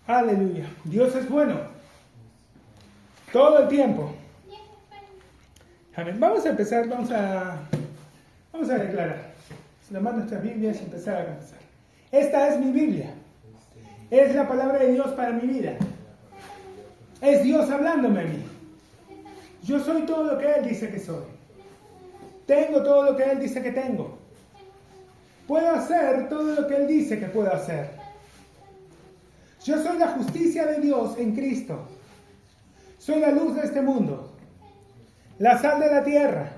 Aleluya. Dios es bueno. Todo el tiempo. Amén. Vamos a empezar, vamos a declarar. Tomar nuestras Biblias y empezar a comenzar. Esta es mi Biblia. Es la palabra de Dios para mi vida. Es Dios hablándome a mí. Yo soy todo lo que Él dice que soy. Tengo todo lo que Él dice que tengo. Puedo hacer todo lo que Él dice que puedo hacer. Yo soy la justicia de Dios en Cristo. Soy la luz de este mundo. La sal de la tierra.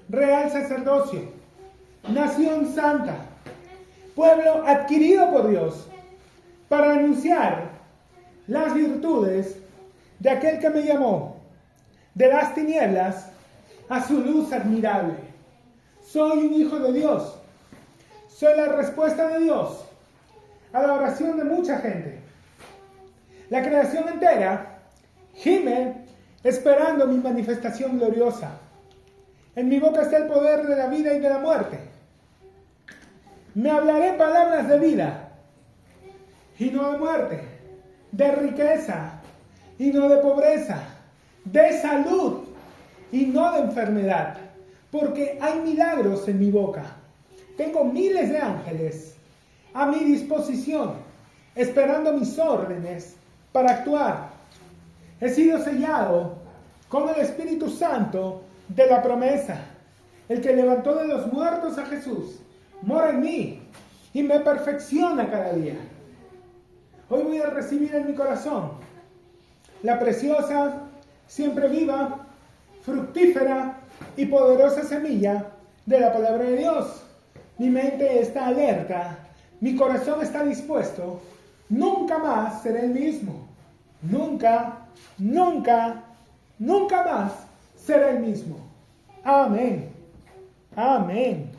Real sacerdocio. Nación santa. Pueblo adquirido por Dios. Para anunciar las virtudes de aquel que me llamó de las tinieblas a su luz admirable. Soy un hijo de Dios. Soy la respuesta de Dios a la oración de mucha gente. La creación entera gime esperando mi manifestación gloriosa. En mi boca está el poder de la vida y de la muerte. Me hablaré palabras de vida y no de muerte, de riqueza y no de pobreza, de salud y no de enfermedad, porque hay milagros en mi boca. Tengo miles de ángeles a mi disposición, esperando mis órdenes para actuar. He sido sellado con el Espíritu Santo de la promesa. El que levantó de los muertos a Jesús mora en mí y me perfecciona cada día. Hoy voy a recibir en mi corazón la preciosa, siempre viva, fructífera y poderosa semilla de la palabra de Dios. Mi mente está alerta, mi corazón está dispuesto. Nunca más seré el mismo. Nunca más seré el mismo. Amén. Amén.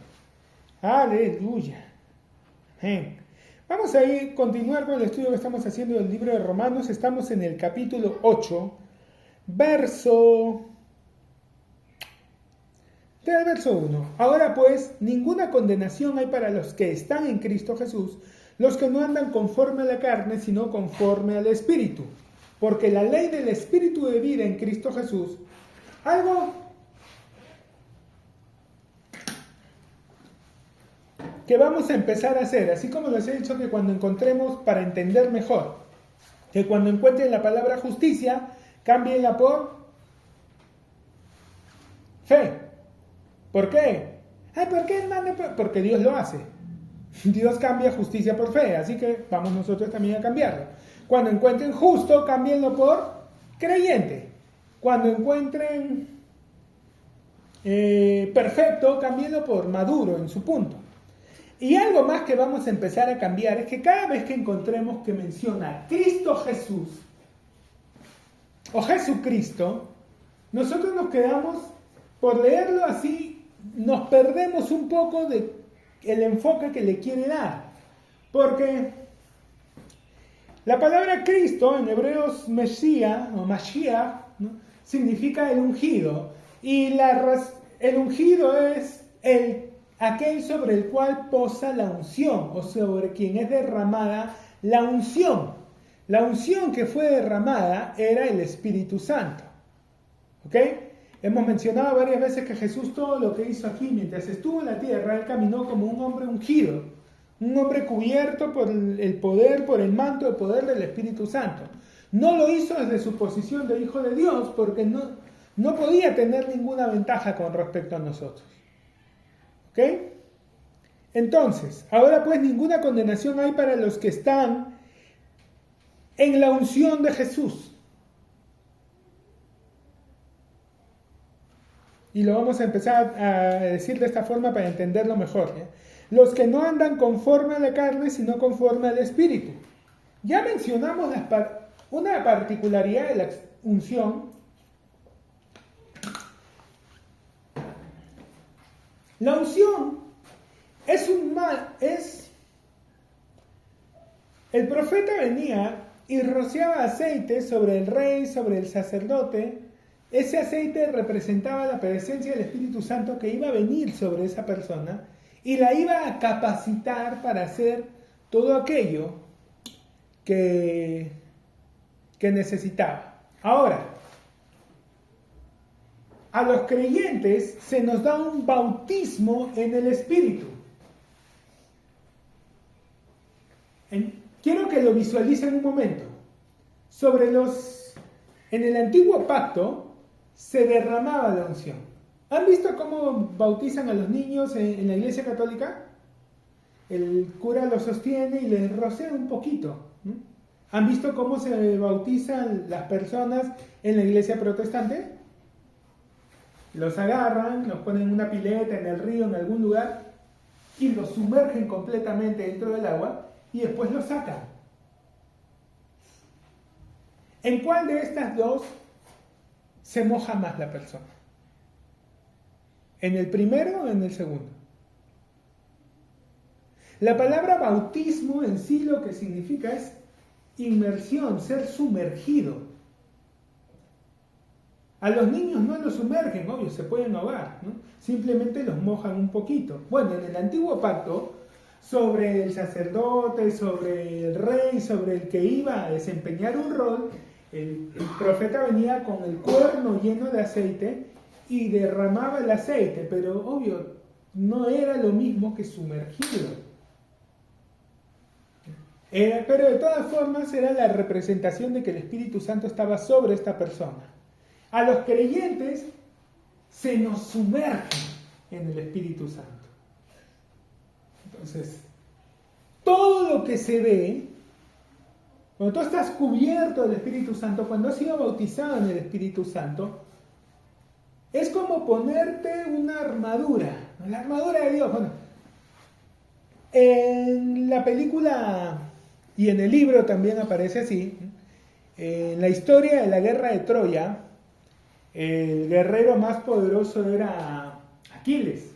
Aleluya. Amén. Vamos a continuar con el estudio que estamos haciendo del libro de Romanos. Estamos en el capítulo 8, del verso 1. Ahora pues, ninguna condenación hay para los que están en Cristo Jesús, los que no andan conforme a la carne, sino conforme al Espíritu. Porque la ley del Espíritu de vida en Cristo Jesús, algo que vamos a empezar a hacer, así como les he dicho que cuando encontremos, para entender mejor, que cuando encuentren la palabra justicia, cámbienla por fe. ¿Por qué? ¿Por qué, hermano? Porque Dios lo hace. Dios cambia justicia por fe, así que vamos nosotros también a cambiarlo. Cuando encuentren justo, cámbienlo por creyente. Cuando encuentren perfecto, cámbienlo por maduro en su punto. Y algo más que vamos a empezar a cambiar es que cada vez que encontremos que menciona Cristo Jesús o Jesucristo, nosotros nos quedamos, por leerlo así, nos perdemos un poco de el enfoque que le quiere dar. Porque la palabra Cristo en hebreos Mesías o Mashiach, ¿no?, significa el ungido. Y el ungido es aquel sobre el cual posa la unción, o sobre quien es derramada la unción. La unción que fue derramada era el Espíritu Santo. ¿Ok? Hemos mencionado varias veces que Jesús todo lo que hizo aquí mientras estuvo en la tierra, Él caminó como un hombre ungido, un hombre cubierto por el poder, por el manto de poder del Espíritu Santo. No lo hizo desde su posición de Hijo de Dios porque no podía tener ninguna ventaja con respecto a nosotros. ¿Ok? Entonces, ahora pues ninguna condenación hay para los que están en la unción de Jesús. Y lo vamos a empezar a decir de esta forma para entenderlo mejor. Los que no andan conforme a la carne, sino conforme al Espíritu. Ya mencionamos una particularidad de la unción. La unción el profeta venía y rociaba aceite sobre el rey, sobre el sacerdote. Ese aceite representaba la presencia del Espíritu Santo que iba a venir sobre esa persona y la iba a capacitar para hacer todo aquello que necesitaba. Ahora, a los creyentes se nos da un bautismo en el Espíritu. Quiero que lo visualicen un momento. En el antiguo pacto se derramaba la unción. ¿Han visto cómo bautizan a los niños en la iglesia católica? El cura los sostiene y les rocea un poquito. ¿Han visto cómo se bautizan las personas en la iglesia protestante? Los agarran, los ponen en una pileta, en el río, en algún lugar, y los sumergen completamente dentro del agua y después los sacan. ¿En cuál de estas dos se moja más la persona? ¿En el primero o en el segundo? La palabra bautismo en sí lo que significa es inmersión, ser sumergido. A los niños no los sumergen, obvio, se pueden ahogar, ¿no? Simplemente los mojan un poquito. Bueno, en el antiguo pacto, sobre el sacerdote, sobre el rey, sobre el que iba a desempeñar un rol, el profeta venía con el cuerno lleno de aceite y derramaba el aceite, pero obvio, no era lo mismo que sumergido. Pero de todas formas era la representación de que el Espíritu Santo estaba sobre esta persona. A los creyentes se nos sumerge en el Espíritu Santo. Entonces, todo lo que se ve, cuando tú estás cubierto del Espíritu Santo, cuando has sido bautizado en el Espíritu Santo, es como ponerte una armadura, la armadura de Dios. Bueno, en la película y en el libro también aparece así. En la historia de la guerra de Troya, el guerrero más poderoso era Aquiles.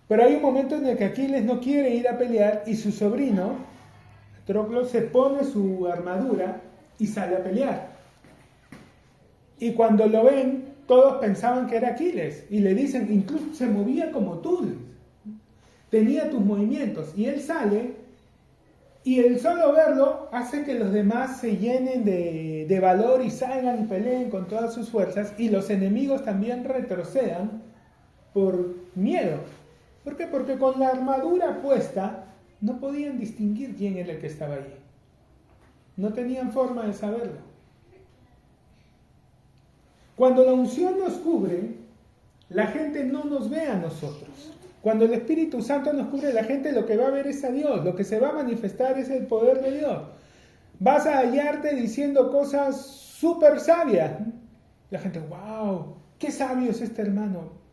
Pero hay un momento en el que Aquiles no quiere ir a pelear y su sobrino, Patroclo, se pone su armadura y sale a pelear. Y cuando lo ven, todos pensaban que era Aquiles. Y le dicen, incluso se movía como tú. Tenía tus movimientos. Y él sale, y el solo verlo hace que los demás se llenen de valor y salgan y peleen con todas sus fuerzas. Y los enemigos también retrocedan por miedo. ¿Por qué? Porque con la armadura puesta no podían distinguir quién era el que estaba allí. No tenían forma de saberlo. Cuando la unción nos cubre, la gente no nos ve a nosotros. Cuando el Espíritu Santo nos cubre, la gente lo que va a ver es a Dios. Lo que se va a manifestar es el poder de Dios. Vas a hallarte diciendo cosas súper sabias. La gente, wow, qué sabio es este hermano.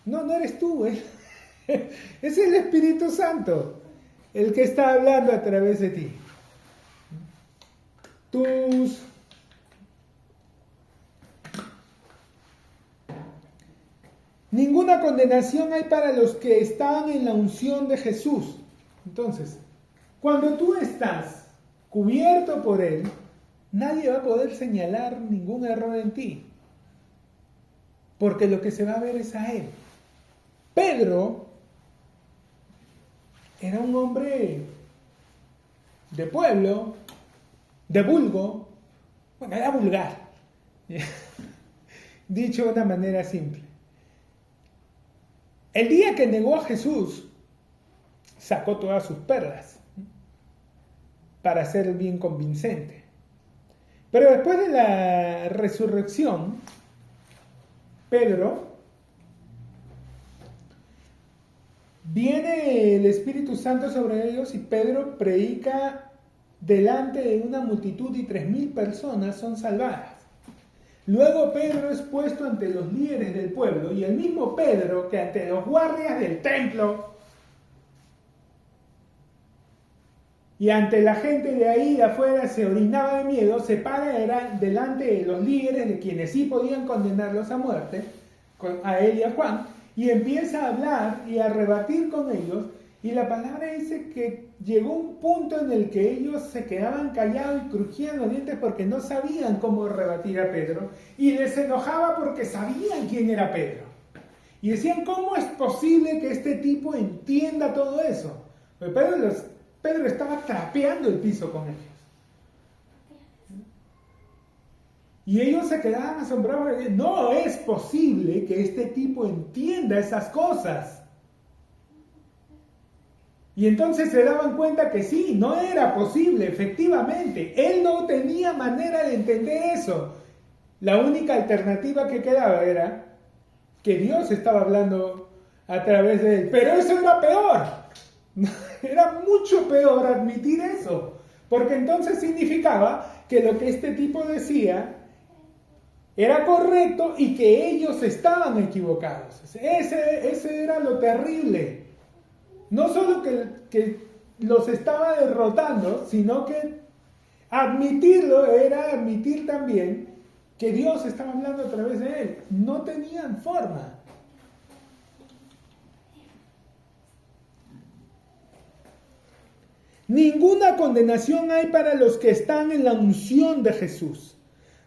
No, no eres tú, ¿eh? Es el Espíritu Santo el que está hablando a través de ti. Ninguna condenación hay para los que están en la unción de Jesús. Entonces, cuando tú estás cubierto por Él, nadie va a poder señalar ningún error en ti. Porque lo que se va a ver es a Él. Pedro era un hombre de pueblo, de vulgo, bueno, era vulgar, dicho de una manera simple. El día que negó a Jesús, sacó todas sus perlas para ser bien convincente. Pero después de la resurrección, Pedro, viene el Espíritu Santo sobre ellos y Pedro predica delante de una multitud y 3,000 personas son salvadas. Luego Pedro es puesto ante los líderes del pueblo y el mismo Pedro que ante los guardias del templo y ante la gente de ahí de afuera se orinaba de miedo, se para delante de los líderes de quienes sí podían condenarlos a muerte, a él y a Juan, y empieza a hablar y a rebatir con ellos, y la palabra dice que llegó un punto en el que ellos se quedaban callados y crujían los dientes porque no sabían cómo rebatir a Pedro, y les enojaba porque sabían quién era Pedro. Y decían, ¿cómo es posible que este tipo entienda todo eso? Pedro estaba trapeando el piso con ellos. Y ellos se quedaban asombrados. No es posible que este tipo entienda esas cosas. Y entonces se daban cuenta que sí, no era posible, efectivamente. Él no tenía manera de entender eso. La única alternativa que quedaba era que Dios estaba hablando a través de él. Pero eso era peor. Era mucho peor admitir eso. Porque entonces significaba que lo que este tipo decía era correcto y que ellos estaban equivocados. Ese era lo terrible. No solo que los estaba derrotando, sino que admitirlo era admitir también que Dios estaba hablando a través de él. No tenían forma. Ninguna condenación hay para los que están en la unción de Jesús,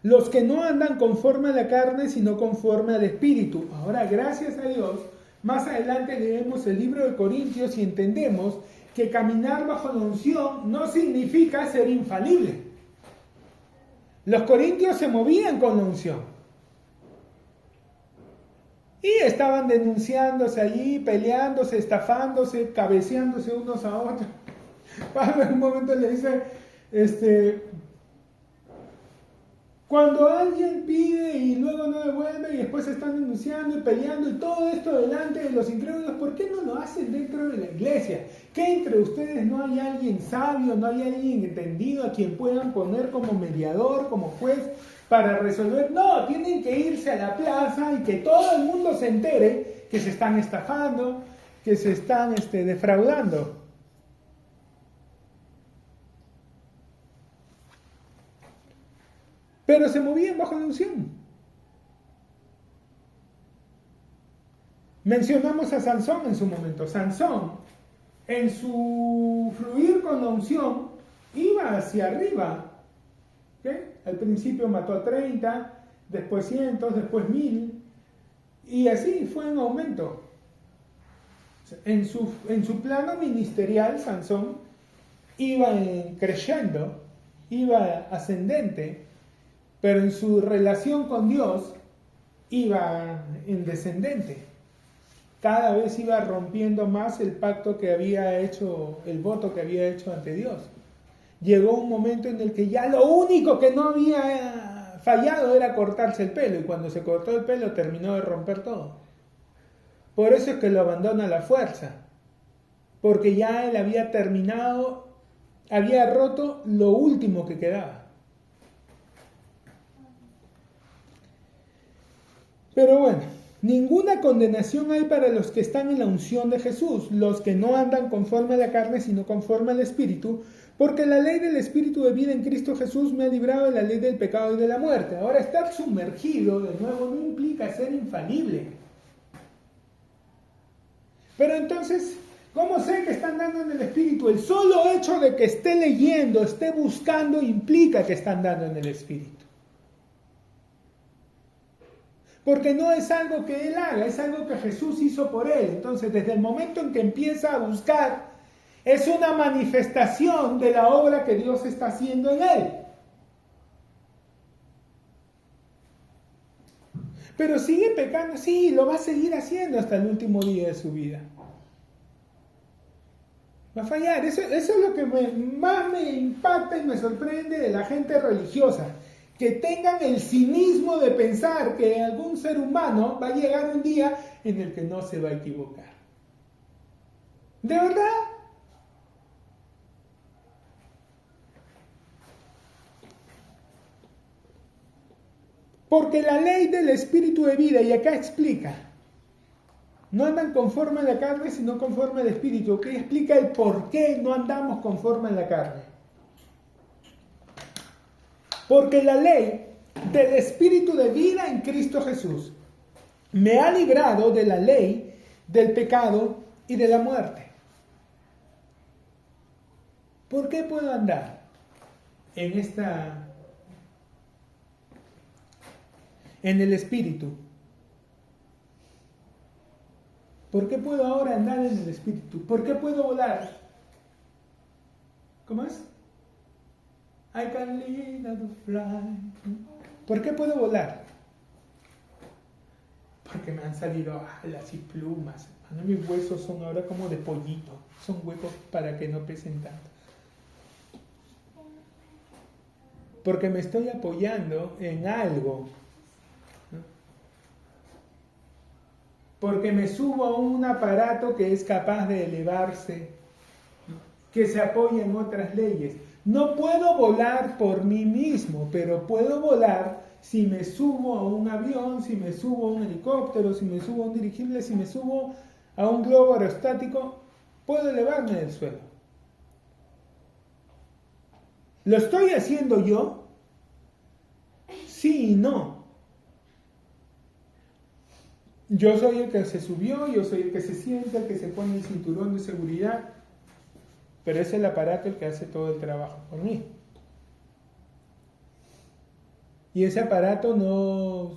los que no andan conforme a la carne, sino conforme al Espíritu. Ahora, gracias a Dios, más adelante leemos el libro de Corintios y entendemos que caminar bajo la unción no significa ser infalible. Los corintios se movían con la unción. Y estaban denunciándose allí, peleándose, estafándose, cabeceándose unos a otros. Pablo en un momento le dice, cuando alguien pide y luego no devuelve y después se están denunciando y peleando y todo esto delante de los incrédulos, ¿por qué no lo hacen dentro de la iglesia? ¿Qué entre ustedes no hay alguien sabio, no hay alguien entendido a quien puedan poner como mediador, como juez para resolver? No, tienen que irse a la plaza y que todo el mundo se entere que se están estafando, que se están defraudando. Pero se movían bajo la unción. Mencionamos a Sansón en su momento. Sansón, en su fluir con la unción, iba hacia arriba. ¿Okay? Al principio mató a 30, después 100, después 1000, y así fue en aumento. En su plano ministerial, Sansón iba creciendo, iba ascendente, pero en su relación con Dios iba en descendente. Cada vez iba rompiendo más el pacto que había hecho, el voto que había hecho ante Dios. Llegó un momento en el que ya lo único que no había fallado era cortarse el pelo, y cuando se cortó el pelo terminó de romper todo. Por eso es que lo abandona a la fuerza, porque ya él había terminado, había roto lo último que quedaba. Pero bueno, ninguna condenación hay para los que están en la unción de Jesús, los que no andan conforme a la carne, sino conforme al Espíritu, porque la ley del Espíritu de vida en Cristo Jesús me ha librado de la ley del pecado y de la muerte. Ahora, estar sumergido, de nuevo, no implica ser infalible. Pero entonces, ¿cómo sé que están dando en el Espíritu? El solo hecho de que esté leyendo, esté buscando, implica que están dando en el Espíritu. Porque no es algo que él haga, es algo que Jesús hizo por él. Entonces, desde el momento en que empieza a buscar, es una manifestación de la obra que Dios está haciendo en él. Pero sigue pecando, sí, lo va a seguir haciendo hasta el último día de su vida. Va a fallar. Eso es lo que más me impacta y me sorprende de la gente religiosa. Que tengan el cinismo de pensar que algún ser humano va a llegar un día en el que no se va a equivocar. ¿De verdad? Porque la ley del Espíritu de vida, y acá explica, no andan conforme a la carne, sino conforme al Espíritu. Que explica el por qué no andamos conforme a la carne. Porque la ley del Espíritu de vida en Cristo Jesús me ha librado de la ley del pecado y de la muerte. ¿Por qué puedo andar en el Espíritu? ¿Por qué puedo ahora andar en el Espíritu? ¿Por qué puedo volar? ¿Cómo es? I can learn to fly. ¿Por qué puedo volar? Porque me han salido alas y plumas. Mis huesos son ahora como de pollito. Son huecos para que no pesen tanto. Porque me estoy apoyando en algo. Porque me subo a un aparato que es capaz de elevarse, que se apoya en otras leyes. No puedo volar por mí mismo, pero puedo volar si me subo a un avión, si me subo a un helicóptero, si me subo a un dirigible, si me subo a un globo aerostático, puedo elevarme del suelo. ¿Lo estoy haciendo yo? Sí y no. Yo soy el que se subió, yo soy el que se sienta, el que se pone el cinturón de seguridad, pero es el aparato el que hace todo el trabajo por mí. Y ese aparato no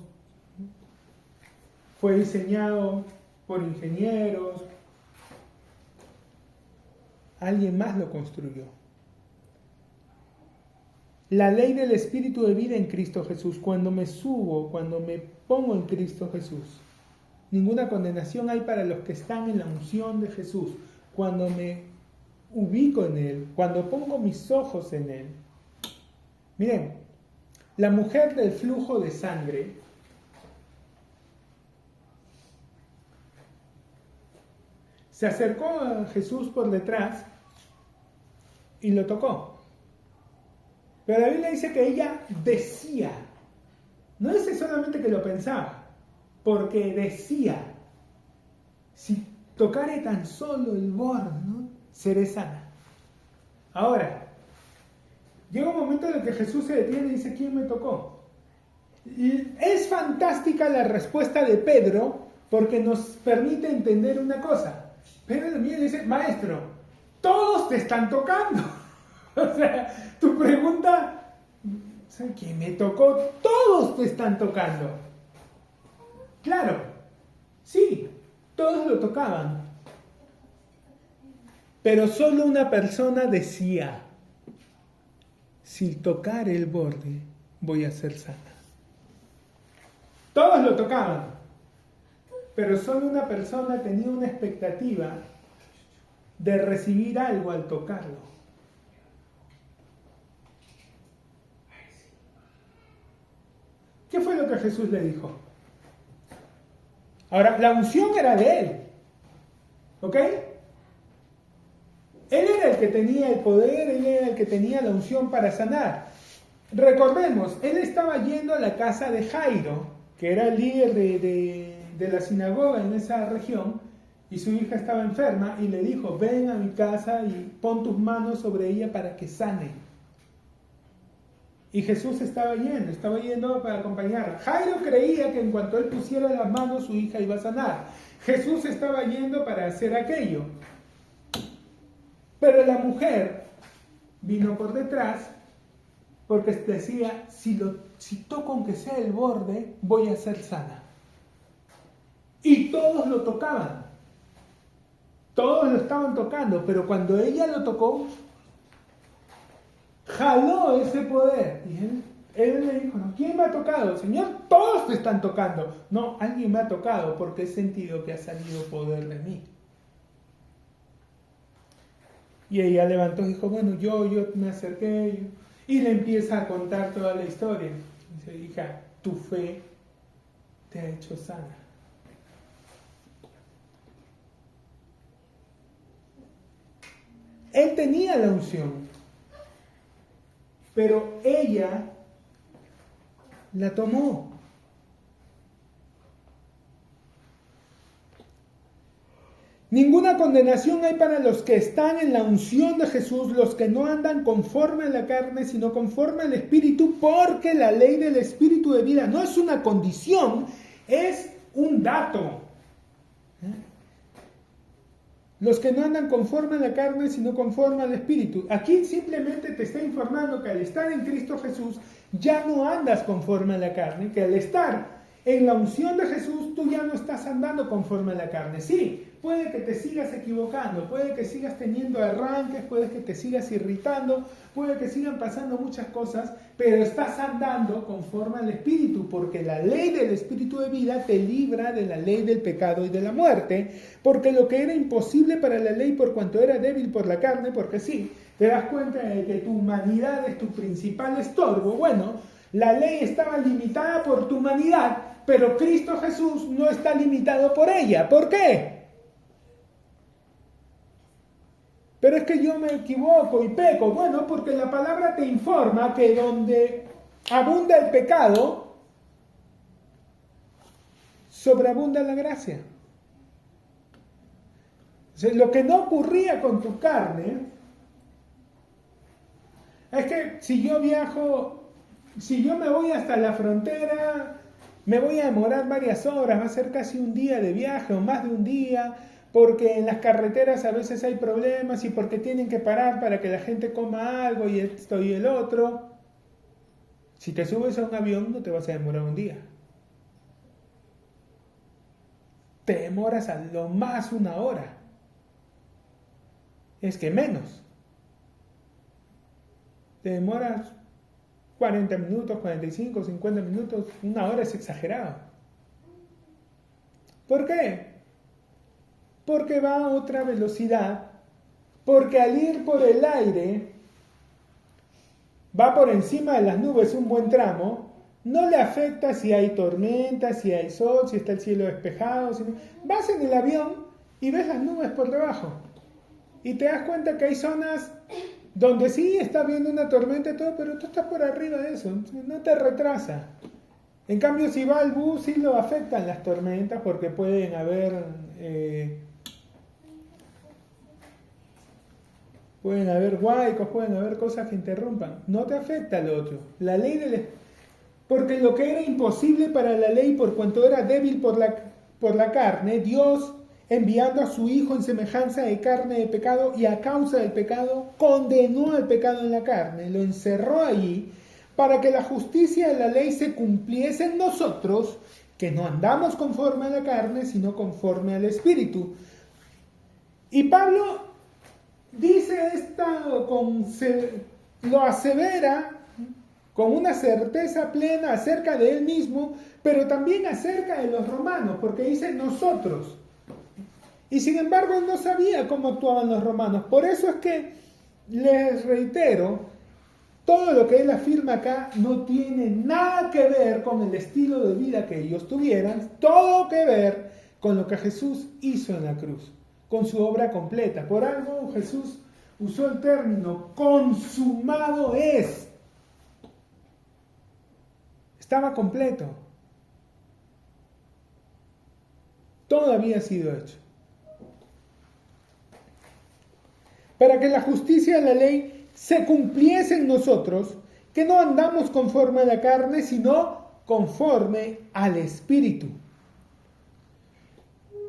fue diseñado por ingenieros, alguien más lo construyó. La ley del espíritu de vida en Cristo Jesús, cuando me subo, cuando me pongo en Cristo Jesús, ninguna condenación hay para los que están en la unción de Jesús. Cuando me ubico en Él, cuando pongo mis ojos en Él. Miren, la mujer del flujo de sangre se acercó a Jesús por detrás y lo tocó. Pero la Biblia dice que ella decía, no dice solamente que lo pensaba, porque decía, si tocare tan solo el borde, ¿no?, seré sana. Ahora, llega un momento en el que Jesús se detiene y dice, ¿quién me tocó? Y es fantástica la respuesta de Pedro, porque nos permite entender una cosa. Pedro le mira y dice, maestro, todos te están tocando. O sea, tu pregunta, ¿quién me tocó? Todos te están tocando. Claro, sí, todos lo tocaban. Pero solo una persona decía, si tocar el borde, voy a ser sana. Todos lo tocaban, pero solo una persona tenía una expectativa de recibir algo al tocarlo. ¿Qué fue lo que Jesús le dijo? Ahora, la unción era de él, ¿ok? Él era el que tenía el poder, él era el que tenía la unción para sanar. Recordemos, él estaba yendo a la casa de Jairo, que era el líder de la sinagoga en esa región, y su hija estaba enferma, y le dijo, ven a mi casa y pon tus manos sobre ella para que sane. Y Jesús estaba yendo para acompañarla. Jairo creía que en cuanto él pusiera las manos, su hija iba a sanar. Jesús estaba yendo para hacer aquello. Pero la mujer vino por detrás porque decía, si toco aunque sea el borde, voy a ser sana. Y todos lo tocaban. Todos lo estaban tocando, pero cuando ella lo tocó, jaló ese poder. Y él le dijo, no, ¿quién me ha tocado? Señor, todos te están tocando. No, alguien me ha tocado porque he sentido que ha salido poder de mí. Y ella levantó y dijo, bueno, yo me acerqué y le empieza a contar toda la historia. Dice, hija, tu fe te ha hecho sana. Él tenía la unción, pero ella la tomó. Ninguna condenación hay para los que están en la unción de Jesús, los que no andan conforme a la carne, sino conforme al Espíritu, porque la ley del Espíritu de vida no es una condición, es un dato. Los que no andan conforme a la carne, sino conforme al Espíritu. Aquí simplemente te está informando que al estar en Cristo Jesús, ya no andas conforme a la carne, que al estar en la unción de Jesús, tú ya no estás andando conforme a la carne. Sí, puede que te sigas equivocando, puede que sigas teniendo arranques, puede que te sigas irritando, puede que sigan pasando muchas cosas, pero estás andando conforme al Espíritu, porque la ley del Espíritu de vida te libra de la ley del pecado y de la muerte, porque lo que era imposible para la ley por cuanto era débil por la carne, porque sí, te das cuenta de que tu humanidad es tu principal estorbo. Bueno, la ley estaba limitada por tu humanidad, pero Cristo Jesús no está limitado por ella. ¿Por qué? Pero es que yo me equivoco y peco. Bueno, porque la palabra te informa que donde abunda el pecado, sobreabunda la gracia. O sea, lo que no ocurría con tu carne es que si yo viajo, si yo me voy hasta la frontera, me voy a demorar varias horas, va a ser casi un día de viaje o más de un día, porque en las carreteras a veces hay problemas y porque tienen que parar para que la gente coma algo y esto y el otro. Si te subes a un avión no te vas a demorar un día. Te demoras a lo más una hora. Es que menos. Te demoras 40 minutos, 45, 50 minutos, una hora es exagerado. ¿Por qué? Porque va a otra velocidad, porque al ir por el aire, va por encima de las nubes un buen tramo, no le afecta si hay tormenta, si hay sol, si está el cielo despejado. Vas en el avión y ves las nubes por debajo. Y te das cuenta que hay zonas donde sí está viendo una tormenta y todo, pero tú estás por arriba de eso, no te retrasa. En cambio, si va el bus, sí lo afectan las tormentas porque pueden haber huaicos, pueden haber cosas que interrumpan. No te afecta lo otro. La ley porque lo que era imposible para la ley por cuanto era débil por la carne, Dios, enviando a su Hijo en semejanza de carne de pecado y a causa del pecado, condenó al pecado en la carne, lo encerró allí, para que la justicia de la ley se cumpliese en nosotros, que no andamos conforme a la carne, sino conforme al Espíritu. Y Pablo dice lo asevera con una certeza plena acerca de él mismo, pero también acerca de los romanos, porque dice nosotros. Y sin embargo él no sabía cómo actuaban los romanos. Por eso es que les reitero, todo lo que él afirma acá no tiene nada que ver con el estilo de vida que ellos tuvieran, todo que ver con lo que Jesús hizo en la cruz, con su obra completa. Por algo Jesús usó el término consumado es. Estaba completo. Todo había sido hecho. Para que la justicia de la ley se cumpliese en nosotros, que no andamos conforme a la carne, sino conforme al Espíritu.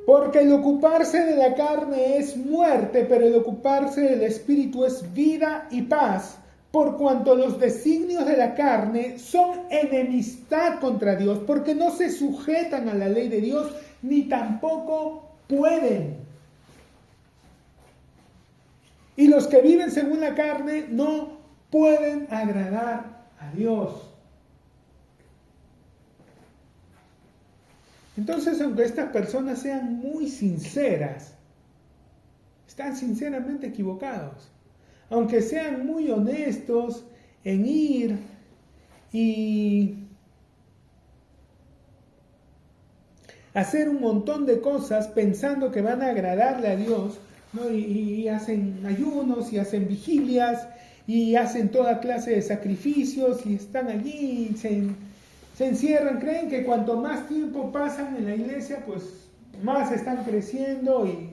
Porque el ocuparse de la carne es muerte, pero el ocuparse del Espíritu es vida y paz, por cuanto los designios de la carne son enemistad contra Dios, porque no se sujetan a la ley de Dios, ni tampoco pueden. Y los que viven según la carne no pueden agradar a Dios. Entonces, aunque estas personas sean muy sinceras, están sinceramente equivocados. Aunque sean muy honestos en ir y hacer un montón de cosas pensando que van a agradarle a Dios, ¿no? Y hacen ayunos y hacen vigilias y hacen toda clase de sacrificios y están allí, se encierran, creen que cuanto más tiempo pasan en la iglesia, pues más están creciendo, y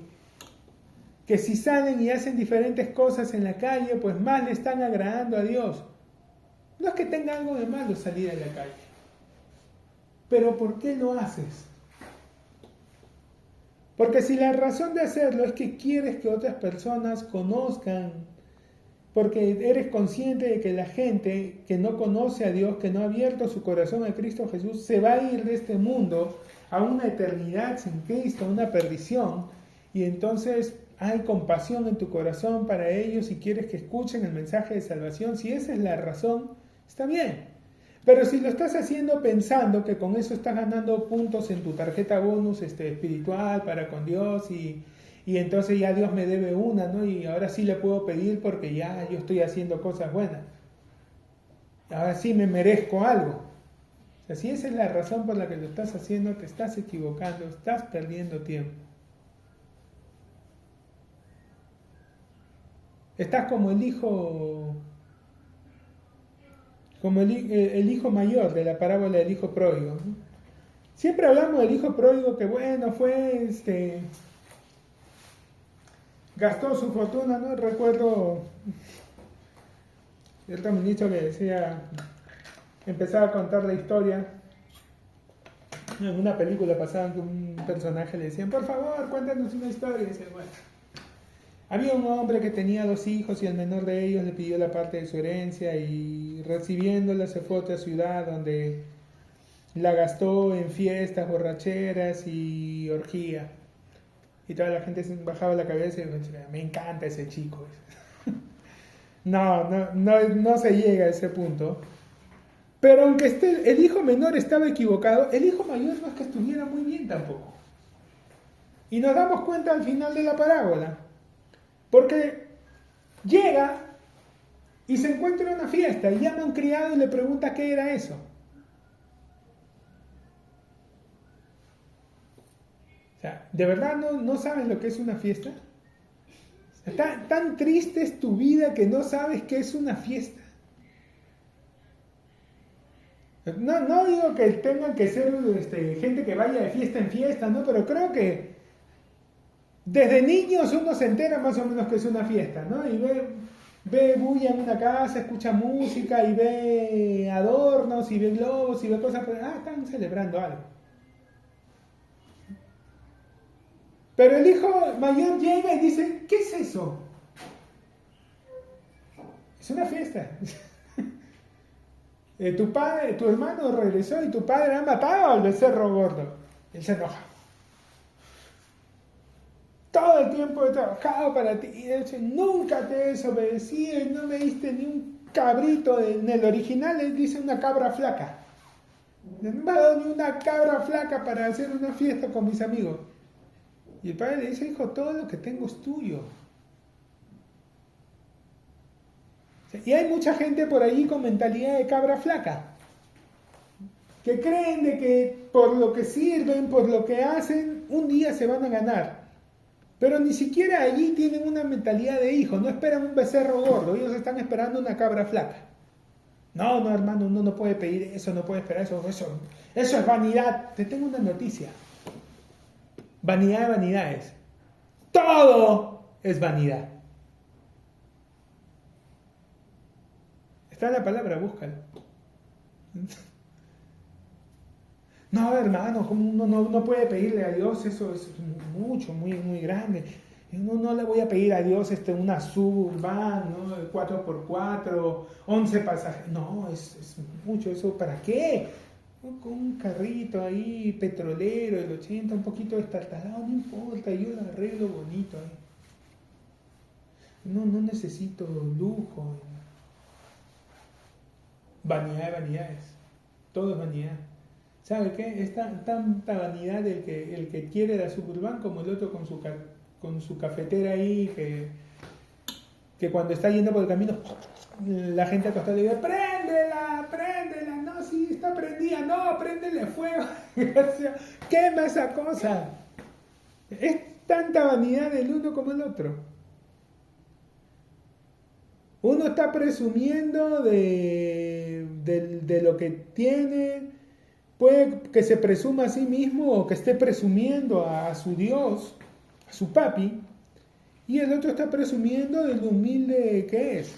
que si salen y hacen diferentes cosas en la calle, pues más le están agradando a Dios. No es que tenga algo de malo salir a la calle, pero ¿por qué lo haces? Porque si la razón de hacerlo es que quieres que otras personas conozcan, porque eres consciente de que la gente que no conoce a Dios, que no ha abierto su corazón a Cristo Jesús, se va a ir de este mundo a una eternidad sin Cristo, a una perdición, y entonces hay compasión en tu corazón para ellos y quieres que escuchen el mensaje de salvación, si esa es la razón, está bien. Pero si lo estás haciendo pensando que con eso estás ganando puntos en tu tarjeta bonus espiritual para con Dios y entonces ya Dios me debe una, ¿no? Y ahora sí le puedo pedir porque ya yo estoy haciendo cosas buenas. Ahora sí me merezco algo. O sea, si esa es la razón por la que lo estás haciendo, te estás equivocando, estás perdiendo tiempo. Estás como el hijo mayor de la parábola del hijo pródigo, ¿no? Siempre hablamos del hijo pródigo que bueno, fue gastó su fortuna, ¿no? Recuerdo cierto ministro que decía, empezaba a contar la historia. En una película pasaban que un personaje le decían, por favor, cuéntanos una historia. Y decía, bueno, había un hombre que tenía 2 hijos y el menor de ellos le pidió la parte de su herencia y recibiéndola se fue a otra ciudad donde la gastó en fiestas, borracheras y orgía. Y toda la gente bajaba la cabeza y decía, me encanta ese chico. No se llega a ese punto. Pero aunque el hijo menor estaba equivocado, el hijo mayor no es que estuviera muy bien tampoco. Y nos damos cuenta al final de la parábola. Porque llega y se encuentra en una fiesta y llama a un criado y le pregunta qué era eso. O sea, ¿de verdad no sabes lo que es una fiesta? Tan triste es tu vida que no sabes qué es una fiesta. No digo que tengan que ser gente que vaya de fiesta en fiesta, ¿no? Pero creo que desde niños uno se entera más o menos que es una fiesta, ¿no? Y ve bulla en una casa, escucha música y ve adornos y ve globos y ve cosas, pero están celebrando algo. Pero el hijo mayor llega y dice, ¿qué es eso? Es una fiesta. Tu hermano regresó y tu padre ha matado al becerro gordo. Él se enoja. Todo el tiempo he trabajado para ti y nunca te he desobedecido y no me diste ni un cabrito. En el original él dice una cabra flaca. No me ha dado ni una cabra flaca para hacer una fiesta con mis amigos. Y el padre le dice, hijo, todo lo que tengo es tuyo. Y hay mucha gente por ahí con mentalidad de cabra flaca, que creen de que por lo que sirven, por lo que hacen, un día se van a ganar. Pero ni siquiera allí tienen una mentalidad de hijo, no esperan un becerro gordo, ellos están esperando una cabra flaca. No, hermano, uno no puede pedir eso, no puede esperar eso es vanidad. Te tengo una noticia. Vanidad de vanidades. Todo es vanidad. Está la palabra, búscala. No, hermano, como uno no puede pedirle a Dios, eso es mucho, muy, muy grande. No le voy a pedir a Dios una Suburban, ¿no? 4x4, 11 pasajeros. No, es mucho. ¿Eso para qué? Con un carrito ahí, petrolero, el 80, un poquito destartalado, no importa, yo lo arreglo bonito ahí. No necesito lujo. Vanidad de vanidades. Todo es vanidad. ¿Sabe qué? Es tanta vanidad el que quiere la Suburban como el otro con su cafetera ahí, que cuando está yendo por el camino, la gente acostada le dice, préndela, no, sí, está prendida, no, préndele fuego, quema esa cosa. Es tanta vanidad del uno como el otro. Uno está presumiendo de lo que tiene, puede que se presuma a sí mismo o que esté presumiendo a su Dios, a su papi, y el otro está presumiendo de lo humilde que es.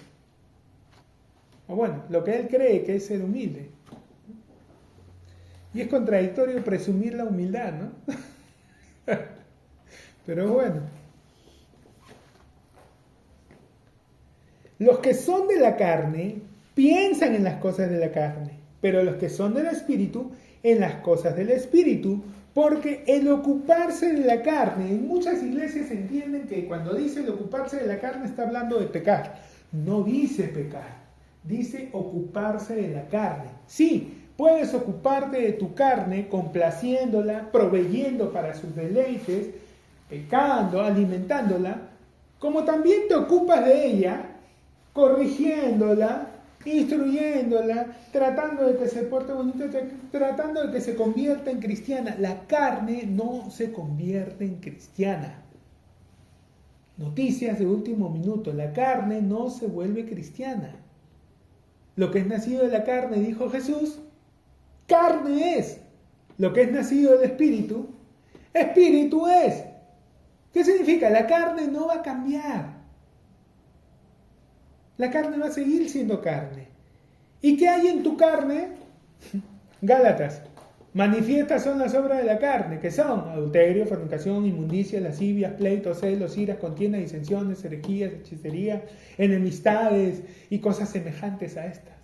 O bueno, lo que él cree que es ser humilde. Y es contradictorio presumir la humildad, ¿no? Pero bueno. Los que son de la carne piensan en las cosas de la carne, pero los que son del espíritu en las cosas del espíritu, Porque el ocuparse de la carne, en muchas iglesias entienden que cuando dice el ocuparse de la carne está hablando de pecar. No dice pecar, dice ocuparse de la carne. Sí, puedes ocuparte de tu carne complaciéndola, proveyendo para sus deleites, pecando, alimentándola, como también te ocupas de ella, corrigiéndola, instruyéndola, tratando de que se porte bonito, tratando de que se convierta en cristiana. La carne no se convierte en cristiana. Noticias de último minuto, la carne no se vuelve cristiana. Lo que es nacido de la carne, dijo Jesús, carne es. Lo que es nacido del espíritu, espíritu es. ¿Qué significa? La carne no va a cambiar. La carne va a seguir siendo carne. ¿Y qué hay en tu carne? Gálatas. Manifiestas son las obras de la carne, que son adulterio, fornicación, inmundicia, lascivias, pleitos, celos, iras, contiendas, disensiones, herejías, hechicería, enemistades y cosas semejantes a estas.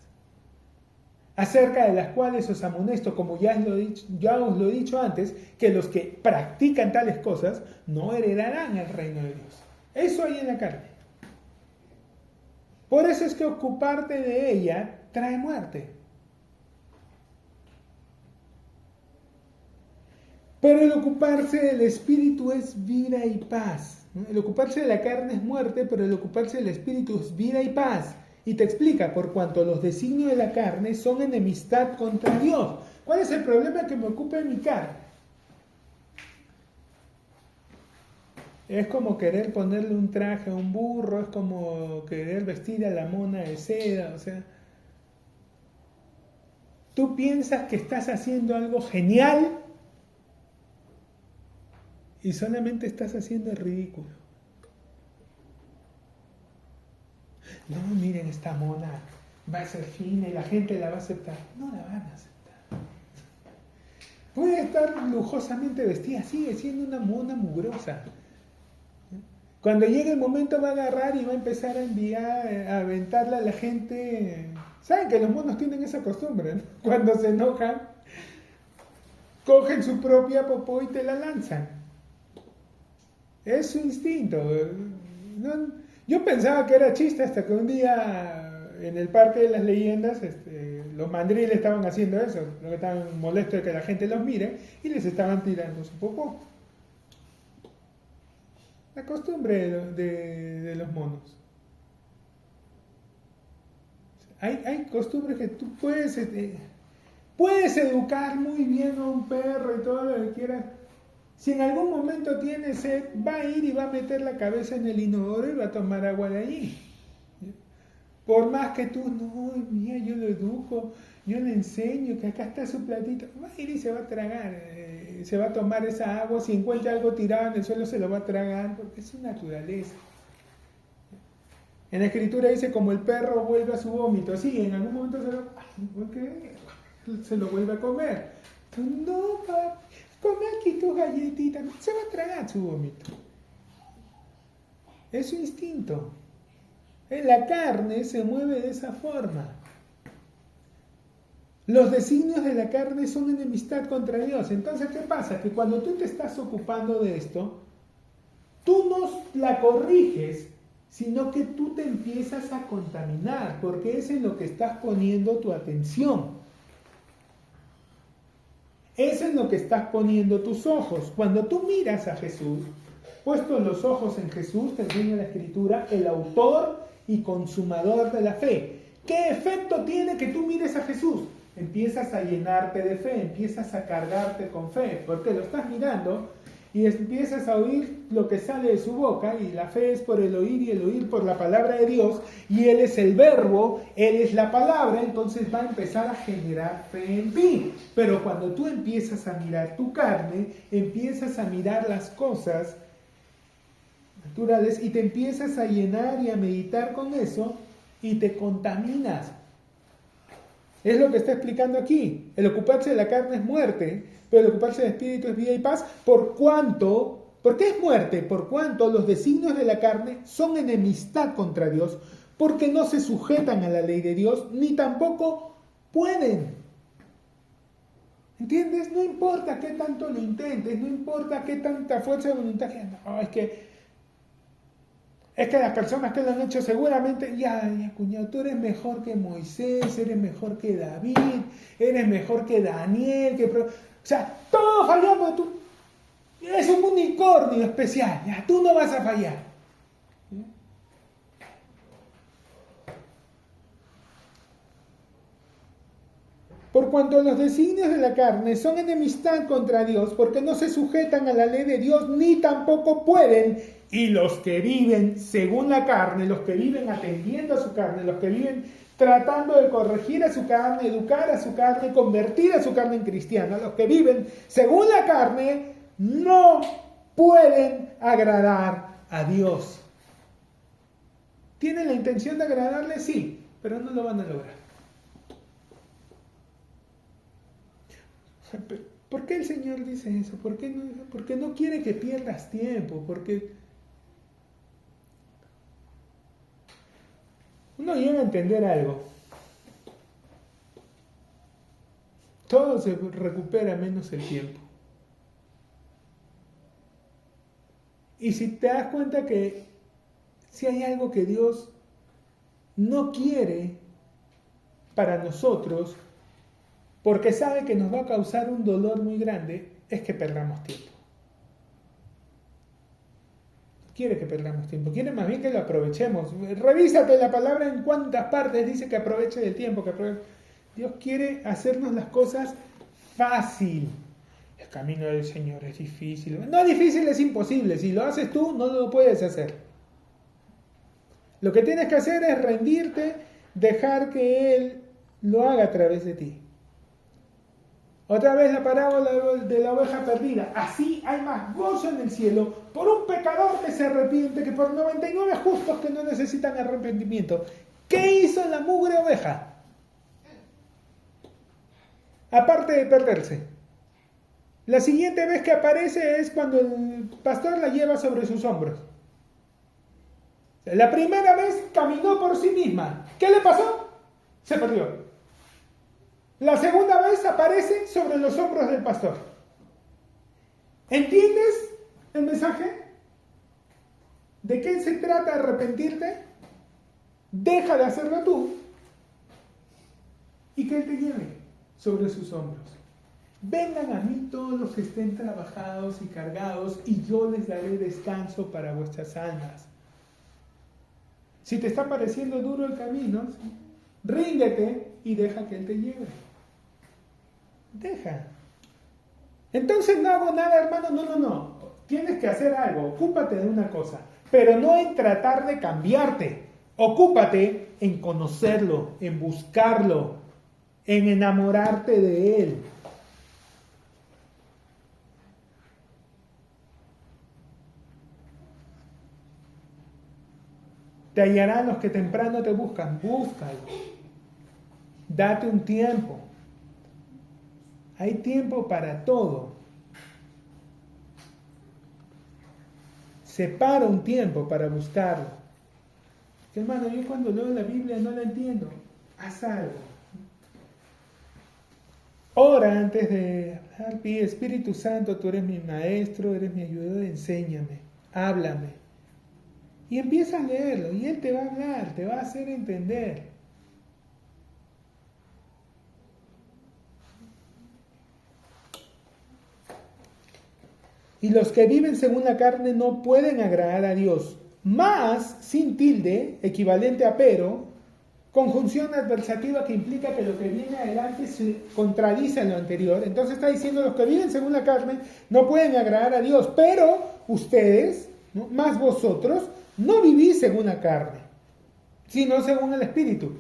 Acerca de las cuales os amonesto, como ya os lo he dicho antes, que los que practican tales cosas no heredarán el reino de Dios. Eso hay en la carne. Por eso es que ocuparte de ella trae muerte. Pero el ocuparse del espíritu es vida y paz. El ocuparse de la carne es muerte, pero el ocuparse del espíritu es vida y paz. Y te explica, por cuanto los designios de la carne son enemistad contra Dios. ¿Cuál es el problema que me ocupe de mi carne? Es como querer ponerle un traje a un burro, es como querer vestir a la mona de seda, o sea, tú piensas que estás haciendo algo genial y solamente estás haciendo el ridículo. No, miren, esta mona va a ser fina y la gente la va a aceptar. No la van a aceptar. Puede estar lujosamente vestida, sigue siendo una mona mugrosa. Cuando llegue el momento va a agarrar y va a empezar a enviar, a aventarle a la gente. ¿Saben que los monos tienen esa costumbre, ¿no? Cuando se enojan, cogen su propia popó y te la lanzan. Es su instinto. No, yo pensaba que era chiste hasta que un día en el Parque de las Leyendas los mandriles estaban haciendo eso, lo que estaban molestos de que la gente los mire y les estaban tirando su popó. La costumbre de los monos. Hay costumbres que tú puedes educar muy bien a un perro y todo lo que quieras. Si en algún momento tiene sed, va a ir y va a meter la cabeza en el inodoro y va a tomar agua de allí. Por más que tú, no, mira, yo lo educo, yo le enseño que acá está su platito, va a ir y se va a tragar, se va a tomar esa agua, si encuentra algo tirado en el suelo se lo va a tragar, porque es su naturaleza. En la escritura dice, como el perro vuelve a su vómito, sí, en algún momento se lo vuelve a comer. Entonces, no, papi, come aquí tus galletitas, se va a tragar su vómito. Es su instinto. La carne se mueve de esa forma. Los designios de la carne son enemistad contra Dios. Entonces, ¿qué pasa? Que cuando tú te estás ocupando de esto, tú no la corriges, sino que tú te empiezas a contaminar, porque es en lo que estás poniendo tu atención. Es en lo que estás poniendo tus ojos. Cuando tú miras a Jesús, puestos los ojos en Jesús, te enseña la Escritura, el autor y consumador de la fe. ¿Qué efecto tiene que tú mires a Jesús? Empiezas a llenarte de fe, empiezas a cargarte con fe, porque lo estás mirando y empiezas a oír lo que sale de su boca, y la fe es por el oír y el oír por la palabra de Dios, y Él es el verbo, Él es la palabra, entonces va a empezar a generar fe en ti. Pero cuando tú empiezas a mirar tu carne, empiezas a mirar las cosas naturales y te empiezas a llenar y a meditar con eso y te contaminas. Es lo que está explicando aquí. El ocuparse de la carne es muerte, pero el ocuparse del espíritu es vida y paz. ¿Por qué es muerte? Por cuanto los designios de la carne son enemistad contra Dios, porque no se sujetan a la ley de Dios, ni tampoco pueden. ¿Entiendes? No importa qué tanto lo intentes, no importa qué tanta fuerza de voluntad que no, es que las personas que lo han hecho seguramente, ya, cuñado, tú eres mejor que Moisés, eres mejor que David, eres mejor que Daniel, o sea, todos fallamos, tú eres un unicornio especial, ya, tú no vas a fallar. Por cuanto los designios de la carne son enemistad contra Dios, porque no se sujetan a la ley de Dios, ni tampoco pueden. Y los que viven según la carne, los que viven atendiendo a su carne, los que viven tratando de corregir a su carne, educar a su carne, convertir a su carne en cristiana, los que viven según la carne, no pueden agradar a Dios. ¿Tienen la intención de agradarle? Sí, pero no lo van a lograr. ¿Por qué el Señor dice eso? ¿Por qué no? Porque no quiere que pierdas tiempo, porque uno llega a entender algo. Todo se recupera menos el tiempo. Y si te das cuenta que si hay algo que Dios no quiere para nosotros, porque sabe que nos va a causar un dolor muy grande, es que perdamos tiempo. Quiere que perdamos tiempo, quiere más bien que lo aprovechemos. Revísate la palabra en cuántas partes dice que aproveche el tiempo. Dios quiere hacernos las cosas fácil. El camino del Señor es difícil. No es difícil, es imposible. Si lo haces tú, no lo puedes hacer. Lo que tienes que hacer es rendirte, dejar que Él lo haga a través de ti. Otra vez la parábola de la oveja perdida. Así hay más gozo en el cielo por un pecador que se arrepiente que por 99 justos que no necesitan arrepentimiento. ¿Qué hizo la mugre oveja? Aparte de perderse. La siguiente vez que aparece es cuando el pastor la lleva sobre sus hombros. La primera vez caminó por sí misma. ¿Qué le pasó? Se perdió. La segunda vez aparece sobre los hombros del pastor. ¿Entiendes el mensaje? ¿De qué se trata arrepentirte? Deja de hacerlo tú y que Él te lleve sobre sus hombros. Vengan a mí todos los que estén trabajados y cargados y yo les daré descanso para vuestras almas. Si te está pareciendo duro el camino, ríndete y deja que Él te lleve. Deja. Entonces no hago nada, hermano. No. Tienes que hacer algo. Ocúpate de una cosa. Pero no en tratar de cambiarte. Ocúpate en conocerlo, en buscarlo, en enamorarte de Él. Te hallarán los que temprano te buscan. Búscalo. Date un tiempo. Hay tiempo para todo. Separa un tiempo para buscarlo. Hermano, yo cuando leo la Biblia no la entiendo. Haz algo. Ora antes de hablar. Pide, Espíritu Santo, tú eres mi maestro, eres mi ayudador, enséñame, háblame. Y empieza a leerlo y Él te va a hablar, te va a hacer entender. Y los que viven según la carne no pueden agradar a Dios. Más, sin tilde, equivalente a pero, conjunción adversativa que implica que lo que viene adelante se contradice a lo anterior. Entonces está diciendo, los que viven según la carne no pueden agradar a Dios. Pero ustedes, ¿no?, más vosotros, no vivís según la carne, sino según el Espíritu.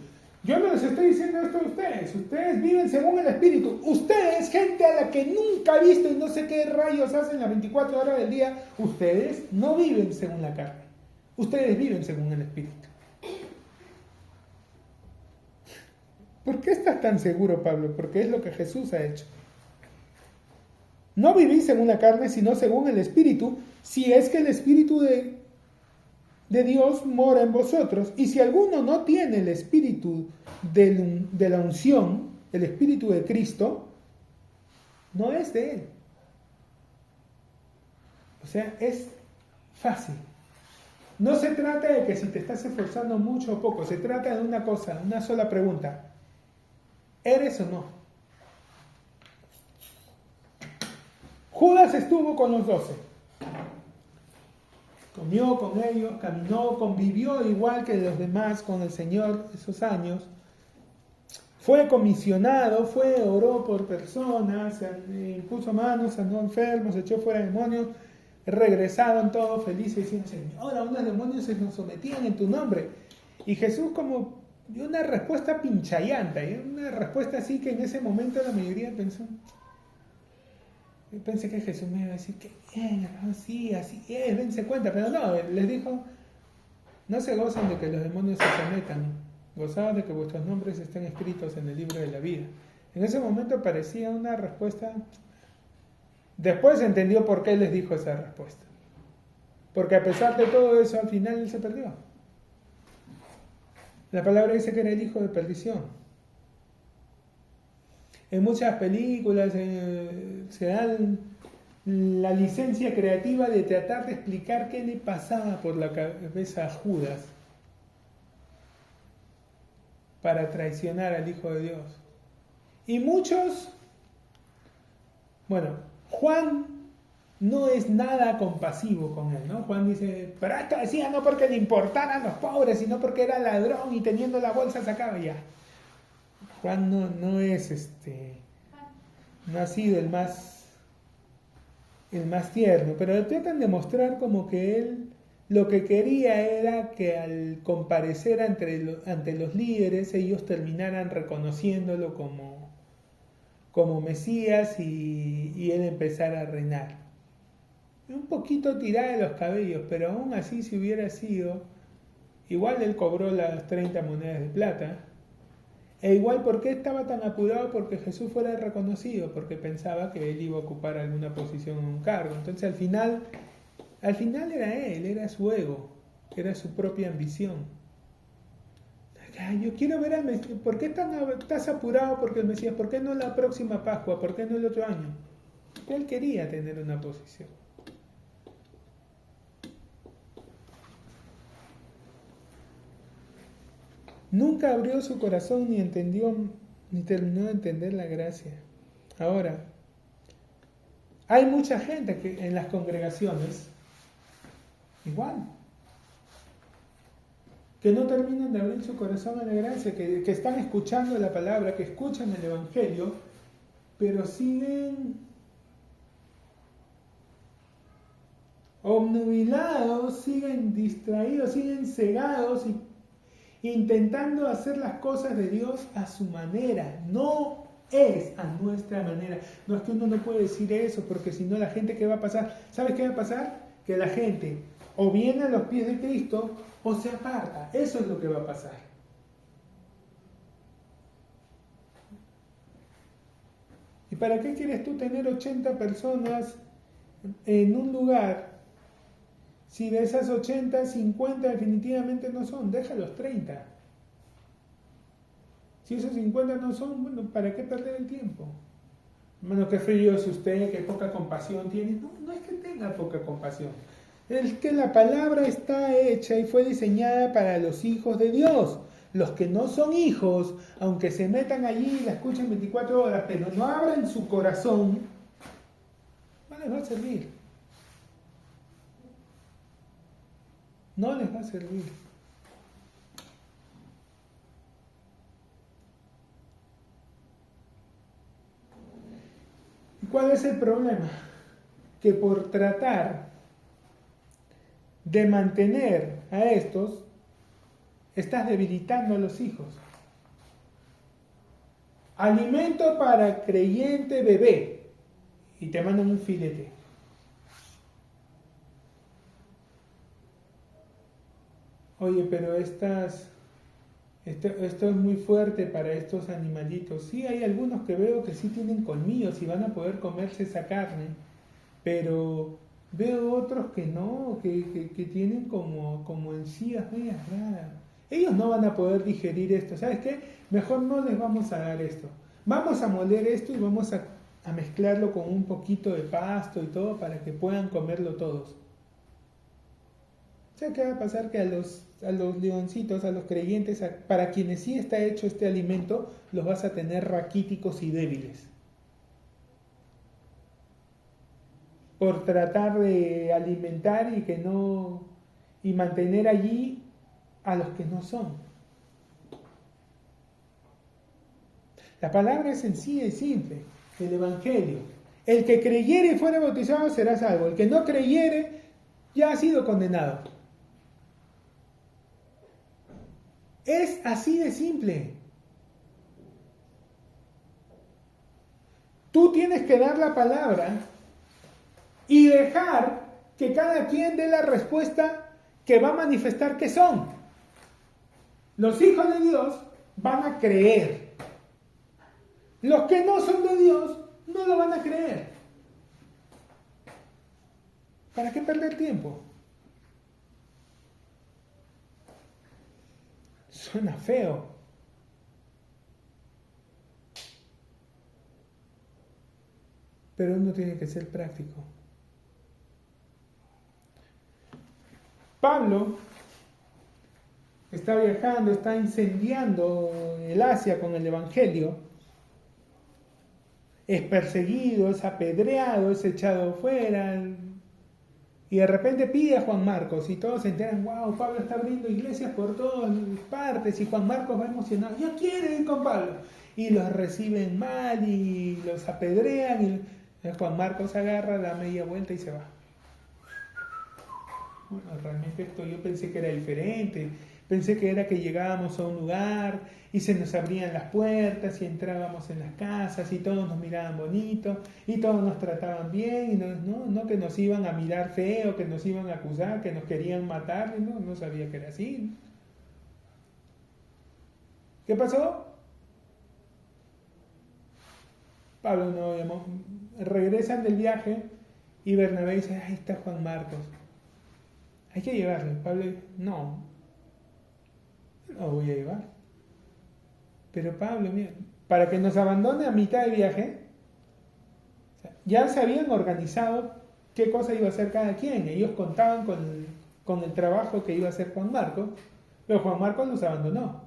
Yo no les estoy diciendo esto a ustedes. Ustedes viven según el Espíritu. Ustedes, gente a la que nunca he visto y no sé qué rayos hacen las 24 horas del día, ustedes no viven según la carne. Ustedes viven según el Espíritu. ¿Por qué estás tan seguro, Pablo? Porque es lo que Jesús ha hecho. No vivís según la carne, sino según el Espíritu, si es que el Espíritu de Dios mora en vosotros. Y si alguno no tiene el Espíritu de la unción, el Espíritu de Cristo, no es de Él. O sea, es fácil. No se trata de que si te estás esforzando mucho o poco, se trata de una cosa, una sola pregunta. ¿Eres o no? Judas estuvo con los 12. Comió con ellos, caminó, convivió igual que los demás con el Señor esos años. Fue comisionado, oró por personas, impuso manos, sanó enfermos, echó fuera demonios. Regresaron todos felices diciendo, Señor, a unos demonios se nos sometían en tu nombre. Y Jesús como dio una respuesta pinchayanta, una respuesta así que en ese momento la mayoría pensó. Yo pensé que Jesús me iba a decir que bien, sí, así es, dense cuenta, pero no, les dijo, no se gozan de que los demonios se sometan, gozados de que vuestros nombres estén escritos en el libro de la vida. En ese momento parecía una respuesta. Después entendió por qué les dijo esa respuesta. Porque a pesar de todo eso, al final él se perdió. La palabra dice que era el hijo de perdición. En muchas películas se dan la licencia creativa de tratar de explicar qué le pasaba por la cabeza a Judas para traicionar al Hijo de Dios. Y muchos, Juan no es nada compasivo con él, ¿no? Juan dice, pero esto decía no porque le importaran los pobres, sino porque era ladrón y teniendo la bolsa sacaba ya. Juan no es no ha sido el más tierno, pero tratan de mostrar como que él lo que quería era que al comparecer ante los líderes ellos terminaran reconociéndolo como Mesías y él empezara a reinar. Un poquito tirada de los cabellos, pero aún así si hubiera sido, igual él cobró las 30 monedas de plata, e igual ¿por qué estaba tan apurado? Porque Jesús fuera reconocido, porque pensaba que él iba a ocupar alguna posición en un cargo. Entonces al final era él, era su ego, era su propia ambición. Yo quiero ver al Mesías. ¿Por qué estás apurado porque el Mesías? ¿Por qué no la próxima Pascua? ¿Por qué no el otro año? Porque él quería tener una posición. Nunca abrió su corazón ni entendió, ni terminó de entender la gracia. Ahora, hay mucha gente que en las congregaciones, igual, que no terminan de abrir su corazón a la gracia, que están escuchando la palabra, que escuchan el Evangelio, pero siguen obnubilados, siguen distraídos, siguen cegados y intentando hacer las cosas de Dios a su manera. No es a nuestra manera. No es que uno no puede decir eso, porque si no la gente, ¿qué va a pasar? ¿Sabes qué va a pasar? Que la gente o viene a los pies de Cristo o se aparta. Eso es lo que va a pasar. ¿Y para qué quieres tú tener 80 personas en un lugar? Si de esas 80, 50 definitivamente no son, déjalos 30. Si esos 50 no son, ¿para qué perder el tiempo? Hermano, qué frío es usted, qué poca compasión tiene. No es que tenga poca compasión. Es que la palabra está hecha y fue diseñada para los hijos de Dios. Los que no son hijos, aunque se metan allí y la escuchen 24 horas, pero no abran su corazón, no les va a servir. No les va a servir. ¿Y cuál es el problema? Que por tratar de mantener a estos, estás debilitando a los hijos. Alimento para creyente bebé y te mandan un filete. Oye, pero esto es muy fuerte para estos animalitos. Sí, hay algunos que veo que sí tienen colmillos y van a poder comerse esa carne, pero veo otros que no, que tienen como encías medias raras. Ellos no van a poder digerir esto. ¿Sabes qué? Mejor no les vamos a dar esto. Vamos a moler esto y vamos a a mezclarlo con un poquito de pasto y todo para que puedan comerlo todos. O sea, ¿qué va a pasar? Que a los leoncitos, a los creyentes, para quienes sí está hecho este alimento, los vas a tener raquíticos y débiles. Por tratar de alimentar y mantener allí a los que no son. La palabra es sencilla y simple, el Evangelio. El que creyere y fuere bautizado será salvo. El que no creyere ya ha sido condenado. Es así de simple. Tú tienes que dar la palabra y dejar que cada quien dé la respuesta que va a manifestar que son. Los hijos de Dios van a creer. Los que no son de Dios no lo van a creer. ¿Para qué perder tiempo? Suena feo. Pero uno tiene que ser práctico. Pablo está viajando, está incendiando el Asia con el Evangelio. Es perseguido, es apedreado, es echado fuera. Y de repente pide a Juan Marcos y todos se enteran, wow, Pablo está abriendo iglesias por todas partes y Juan Marcos va emocionado, yo quiero ir con Pablo. Y los reciben mal y los apedrean y Juan Marcos agarra, da media vuelta y se va. Bueno, realmente esto yo pensé que era diferente. Pensé que era que llegábamos a un lugar y se nos abrían las puertas y entrábamos en las casas y todos nos miraban bonito y todos nos trataban bien y no que nos iban a mirar feo, que nos iban a acusar, que nos querían matar. No sabía que era así. ¿Qué pasó? Pablo no llamó. Regresan del viaje y Bernabé dice, ahí está Juan Marcos. Hay que llevarlo. Pablo dice, no lo voy a llevar. Pero Pablo, mira, para que nos abandone a mitad de viaje, ya se habían organizado qué cosa iba a hacer cada quien. Ellos contaban con el trabajo que iba a hacer Juan Marcos, pero Juan Marcos los abandonó.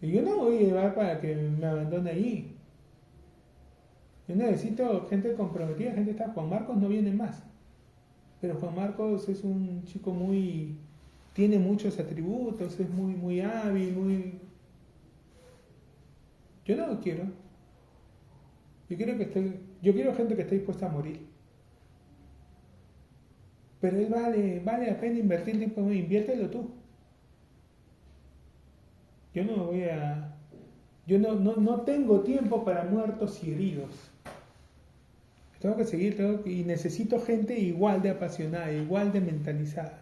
Y yo no voy a llevar para que me abandone allí. Yo necesito gente comprometida, gente está. Juan Marcos no viene más. Pero Juan Marcos es un chico tiene muchos atributos, es muy hábil, Yo no lo quiero. Yo quiero gente que esté dispuesta a morir. Pero él vale la pena invertir tiempo en él, inviértelo tú. Yo no tengo tiempo para muertos y heridos. Tengo que seguir, y necesito gente igual de apasionada, igual de mentalizada.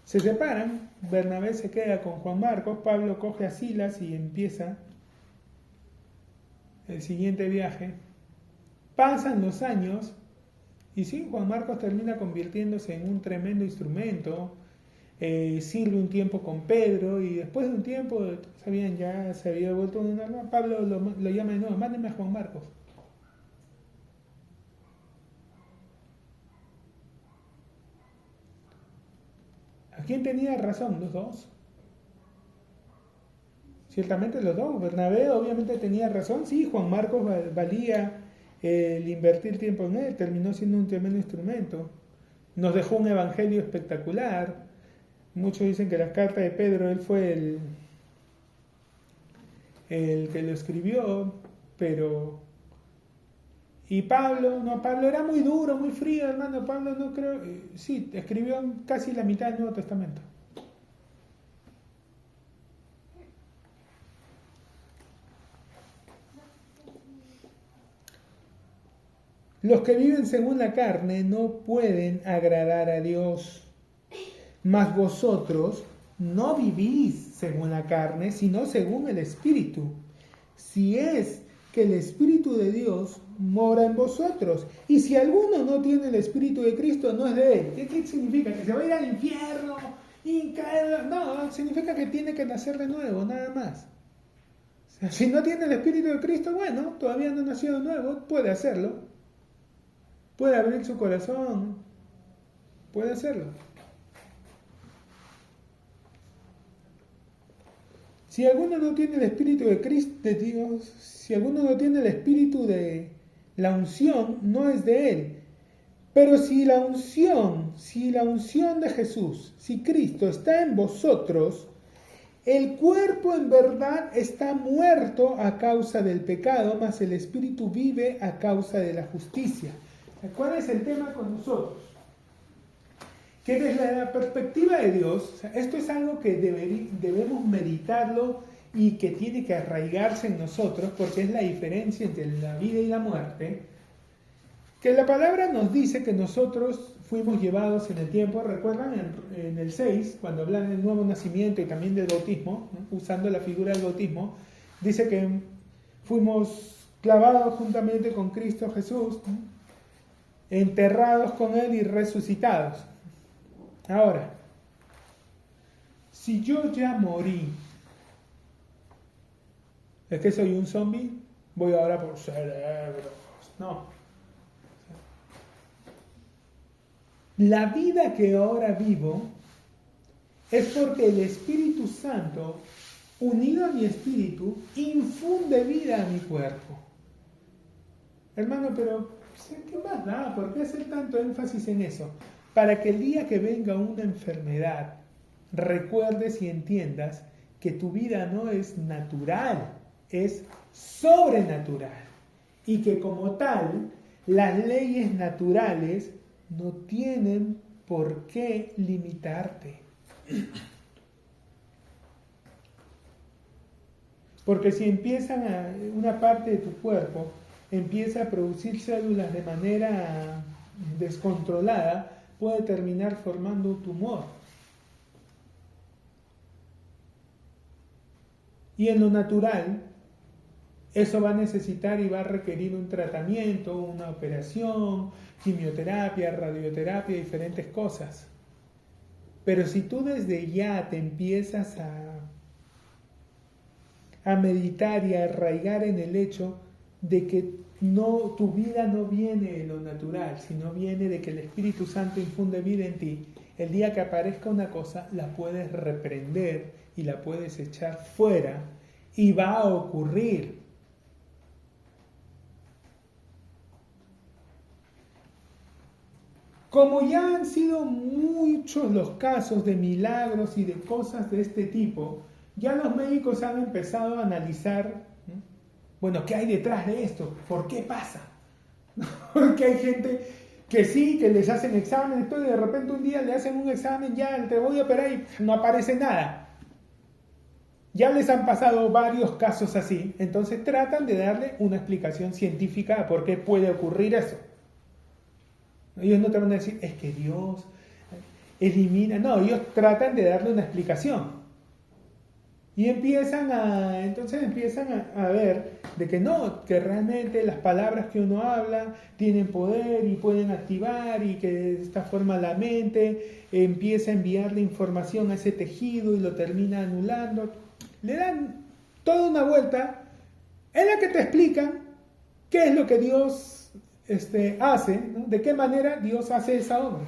Se separan, Bernabé se queda con Juan Marcos, Pablo coge a Silas y empieza el siguiente viaje. Pasan los años y sí, Juan Marcos termina convirtiéndose en un tremendo instrumento, sirve un tiempo con Pedro y después de un tiempo, ya se había vuelto un normal, Pablo lo llama de nuevo, mándenme a Juan Marcos. ¿Quién tenía razón? ¿Los dos? Ciertamente los dos. Bernabé obviamente tenía razón. Sí, Juan Marcos valía el invertir tiempo en él. Terminó siendo un tremendo instrumento. Nos dejó un evangelio espectacular. Muchos dicen que las cartas de Pedro, él fue el que lo escribió, pero... Y Pablo era muy duro, muy frío, hermano. Pablo no creo, sí, escribió casi la mitad del Nuevo Testamento. Los que viven según la carne no pueden agradar a Dios, mas vosotros no vivís según la carne, sino según el Espíritu. Si es que el Espíritu de Dios mora en vosotros. Y si alguno no tiene el Espíritu de Cristo, no es de él. ¿Qué significa? ¿Que se va a ir al infierno? No, significa que tiene que nacer de nuevo, nada más. Si no tiene el Espíritu de Cristo, bueno, todavía no nació de nuevo, puede hacerlo. Puede abrir su corazón, puede hacerlo. Si alguno no tiene el Espíritu de Cristo, de Dios, si alguno no tiene el Espíritu de la unción, no es de él. Pero si la unción de Jesús, si Cristo está en vosotros, el cuerpo en verdad está muerto a causa del pecado, mas el Espíritu vive a causa de la justicia. ¿Cuál es el tema con nosotros? Que desde la perspectiva de Dios, esto es algo que debemos meditarlo y que tiene que arraigarse en nosotros, porque es la diferencia entre la vida y la muerte, que la palabra nos dice que nosotros fuimos llevados en el tiempo. ¿Recuerdan en el 6, cuando hablan del nuevo nacimiento y también del bautismo, ¿no? Usando la figura del bautismo, dice que fuimos clavados juntamente con Cristo Jesús, ¿no? Enterrados con Él y resucitados. Ahora, si yo ya morí, ¿es que soy un zombie? Voy ahora por cerebros. No. La vida que ahora vivo es porque el Espíritu Santo, unido a mi espíritu, infunde vida a mi cuerpo. Hermano, pero ¿qué más da? ¿Por qué hacer tanto énfasis en eso? Para que el día que venga una enfermedad, recuerdes y entiendas que tu vida no es natural, es sobrenatural. Y que como tal, las leyes naturales no tienen por qué limitarte. Porque si una parte de tu cuerpo empieza a producir células de manera descontrolada, puede terminar formando un tumor. Y en lo natural, eso va a necesitar y va a requerir un tratamiento, una operación, quimioterapia, radioterapia, diferentes cosas. Pero si tú desde ya te empiezas a meditar y a arraigar en el hecho de que tu vida no viene de lo natural, sino viene de que el Espíritu Santo infunde vida en ti, el día que aparezca una cosa, la puedes reprender y la puedes echar fuera y va a ocurrir. Como ya han sido muchos los casos de milagros y de cosas de este tipo, ya los médicos han empezado a analizar, bueno, ¿qué hay detrás de esto? ¿Por qué pasa? Porque hay gente que sí, que les hacen exámenes, y de repente un día le hacen un examen, ya te voy a operar y no aparece nada. Ya les han pasado varios casos así, entonces tratan de darle una explicación científica a por qué puede ocurrir eso. Ellos no te van a decir, es que Dios elimina, no, ellos tratan de darle una explicación. Y empiezan a ver de que no, que realmente las palabras que uno habla tienen poder y pueden activar, y que de esta forma la mente empieza a enviarle información a ese tejido y lo termina anulando. Le dan toda una vuelta en la que te explican qué es lo que Dios hace, ¿no? De qué manera Dios hace esa obra.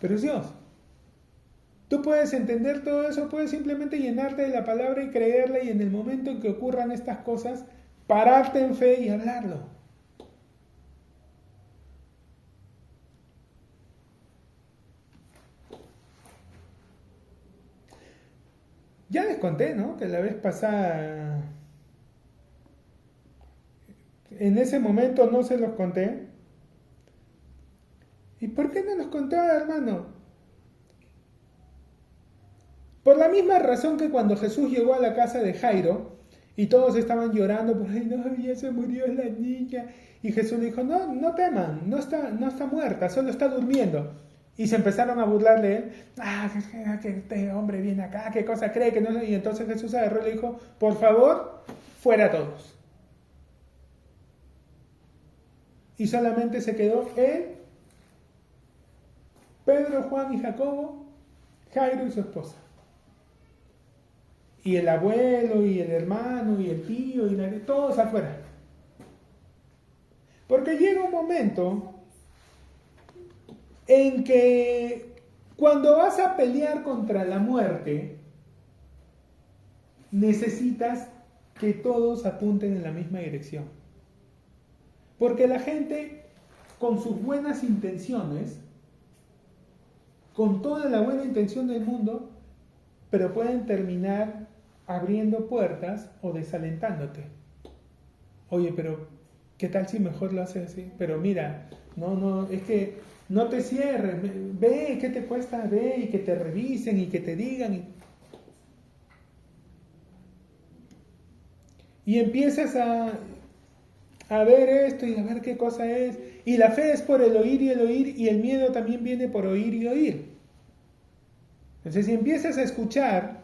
Pero es Dios. Tú puedes entender todo eso, puedes simplemente llenarte de la palabra y creerla, y en el momento en que ocurran estas cosas, pararte en fe y hablarlo. Ya les conté, ¿no? Que la vez pasada, en ese momento no se los conté. ¿Y por qué no los contaba, hermano? Por la misma razón que cuando Jesús llegó a la casa de Jairo y todos estaban llorando, por ahí, no, ya se murió la niña. Y Jesús le dijo, no teman, no está muerta, solo está durmiendo. Y se empezaron a burlar de él. Que este hombre viene acá, qué cosa cree que no. Y entonces Jesús agarró y le dijo, por favor, fuera todos. Y solamente se quedó él, Pedro, Juan y Jacobo, Jairo y su esposa. y el abuelo, y el hermano, y el tío, y todos afuera. Porque llega un momento en que cuando vas a pelear contra la muerte, necesitas que todos apunten en la misma dirección. Porque la gente, con sus buenas intenciones, con toda la buena intención del mundo, pero pueden terminar abriendo puertas o desalentándote. Oye, pero ¿qué tal si mejor lo haces así? Pero mira, no, es que no te cierres, ve, ¿qué te cuesta? Ve y que te revisen y que te digan. Y empiezas a ver esto y a ver qué cosa es. Y la fe es por el oír, y el miedo también viene por oír y oír. Entonces, si empiezas a escuchar,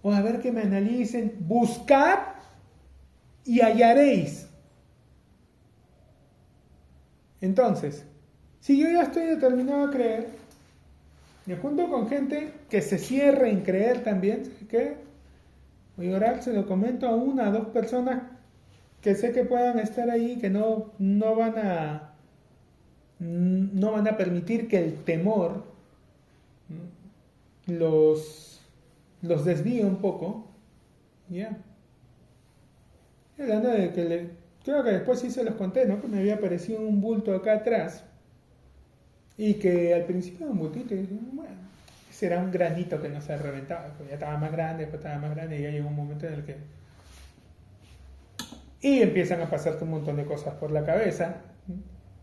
o a ver que me analicen, buscad y hallaréis. Entonces, si yo ya estoy determinado a creer, me junto con gente que se cierra en creer también, ¿sabes qué? Voy a orar, se lo comento a una, a dos personas que sé que puedan estar ahí, que no van a permitir que el temor los desvíe un poco. Ya. Hablando de que creo que después sí se los conté, ¿no? Que me había aparecido un bulto acá atrás y que al principio era un bultito y dije, bueno, será un granito que no se ha reventado, pues ya estaba más grande, después estaba más grande y ya llegó un momento en el que... Y empiezan a pasarte un montón de cosas por la cabeza.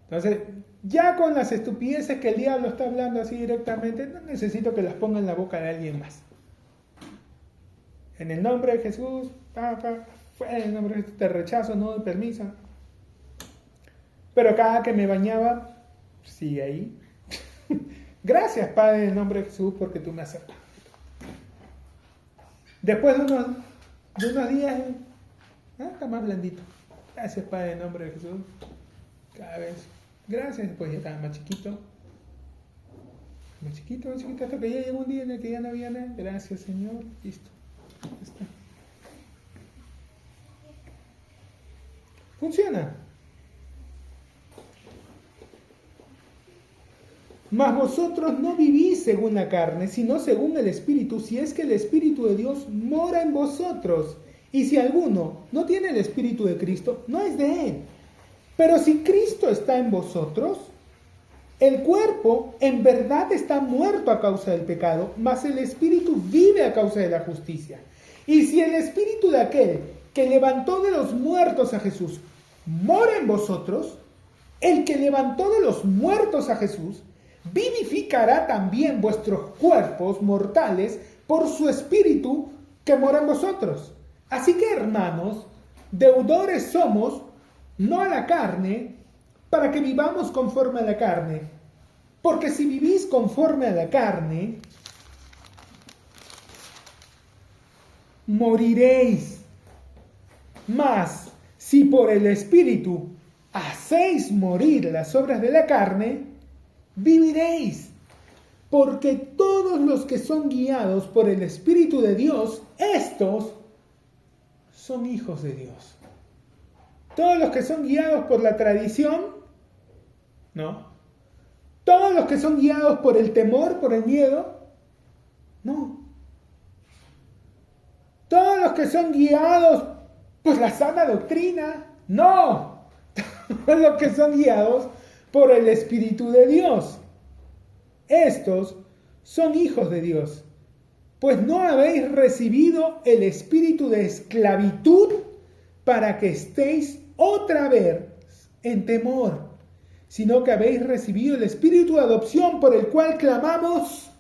Entonces, ya con las estupideces que el diablo está hablando así directamente, no necesito que las ponga en la boca de alguien más. En el nombre de Jesús, fuera en el nombre de Jesús, te rechazo, no doy permiso. Pero cada que me bañaba, sigue ahí. Gracias, Padre, en el nombre de Jesús, porque tú me aceptas. Después de unos días, está más blandito. Gracias, Padre, en el nombre de Jesús. Cada vez. Gracias, después ya estaba más chiquito. Más chiquito, hasta que ya llegó un día en el que ya no había nada. Gracias, Señor. Listo. Ya está. Funciona. Mas vosotros no vivís según la carne, sino según el Espíritu, si es que el Espíritu de Dios mora en vosotros. Y si alguno no tiene el Espíritu de Cristo, no es de él. Pero si Cristo está en vosotros, el cuerpo en verdad está muerto a causa del pecado, mas el Espíritu vive a causa de la justicia. Y si el Espíritu de aquel que levantó de los muertos a Jesús mora en vosotros, el que levantó de los muertos a Jesús vivificará también vuestros cuerpos mortales por su Espíritu que mora en vosotros. Así que, hermanos, deudores somos, no a la carne, para que vivamos conforme a la carne. Porque si vivís conforme a la carne, moriréis. Mas, si por el Espíritu hacéis morir las obras de la carne, viviréis. Porque todos los que son guiados por el Espíritu de Dios, estos son hijos de Dios. Todos los que son guiados por la tradición, no. Todos los que son guiados por el temor, por el miedo, no. Todos los que son guiados por la sana doctrina, no. Todos los que son guiados por el Espíritu de Dios, estos son hijos de Dios. Pues no habéis recibido el espíritu de esclavitud para que estéis otra vez en temor, sino que habéis recibido el espíritu de adopción por el cual clamamos,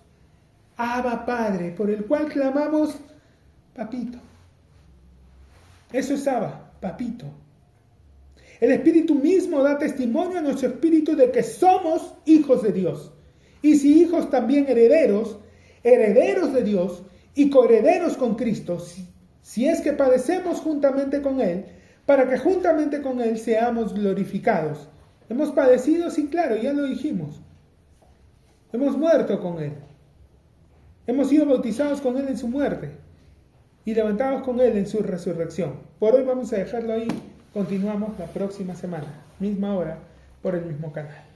Abba Padre, por el cual clamamos, Papito. Eso es Abba, Papito. El Espíritu mismo da testimonio a nuestro espíritu de que somos hijos de Dios. Y si hijos, también herederos, herederos de Dios y coherederos con Cristo, si es que padecemos juntamente con Él, para que juntamente con Él seamos glorificados. ¿Hemos padecido? Sí, claro, ya lo dijimos. Hemos muerto con Él. Hemos sido bautizados con Él en su muerte. y levantados con Él en su resurrección. Por hoy vamos a dejarlo ahí. Continuamos la próxima semana, misma hora, por el mismo canal.